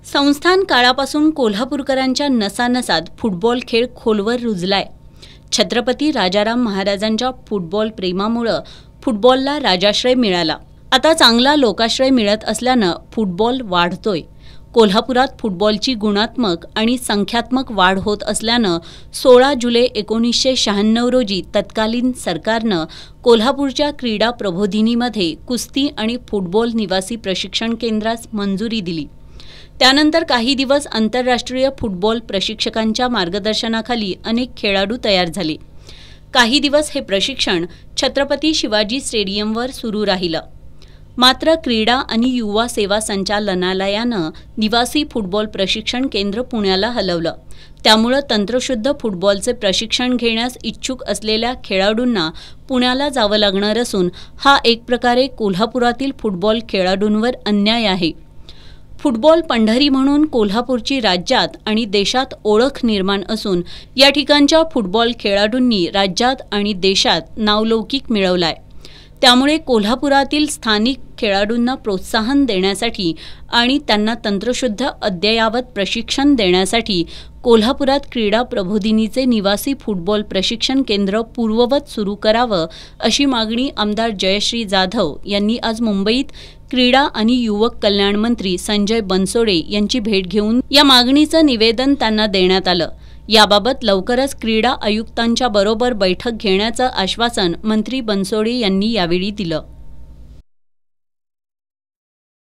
संस्थान काळापासून कोल्हापूरकरांच्या नसानसात फुटबॉल खेळ खोलवर रुजलाय। छत्रपती राजाराम महाराजांच्या फुटबॉल प्रेमामुळे फुटबॉलला राजाश्रय मिळाला। आता चांगला लोकाश्रय मिळत असल्याने फुटबॉल वाढतोय। कोल्हापुरात फुटबॉलची गुणात्मक आणि संख्यात्मक वाढ होत असल्याने 16 जुलै 1996 रोजी तत्कालीन सरकारने कोल्हापूरच्या क्रीडा प्रबोधिनीमध्ये कुस्ती आणि फुटबॉल निवासी प्रशिक्षण केंद्रास मंजुरी दिली। त्यानंतर काही दिवस आंतरराष्ट्रीय फुटबॉल प्रशिक्षकांच्या मार्गदर्शनाखाली अनेक खेळाडू तयार झाले। काही दिवस हे प्रशिक्षण छत्रपती शिवाजी स्टेडियमवर सुरू राहिलं। मात्र क्रीडा आणि युवा सेवा संचालनालयाने निवासी फुटबॉल प्रशिक्षण केंद्र पुण्याला हलवलं। त्यामुळे तंत्रशुद्ध फुटबॉलचे प्रशिक्षण घेण्यास इच्छुक असलेल्या खेळाडूंना पुण्याला जावं लागणार असून हा एक प्रकारे कोल्हापुरातील फुटबॉल खेळाडूंवर अन्याय आहे। फुटबॉल पंढरी म्हणून कोल्हापूरची राज्यात आणि देशात ओळख निर्माण असून या ठिकाणच्या फुटबॉल खेळाडूंनी राज्यात आणि देशात नावलौकिक मिळवलाय। त्यामुळे कोल्हापुरातील स्थानिक खेळाडूंना प्रोत्साहन देण्यासाठी आणि त्यांना तंत्रशुद्ध अद्ययावत प्रशिक्षण देण्यासाठी कोल्हापुरात क्रीडा प्रबोधिनीचे निवासी फुटबॉल प्रशिक्षण केंद्र पूर्ववत सुरू करावं अशी मागणी आमदार जयश्री जाधव यांनी आज मुंबईत क्रीडा आणि युवक कल्याण मंत्री संजय बनसोडे यांची भेट घेऊन या मागणीचं निवेदन त्यांना देण्यात आलं। याबाबत लवकरच क्रीडा आयुक्तांच्या बरोबर बैठक घेण्याचं आश्वासन मंत्री बनसोडे यांनी यावेळी दिलं।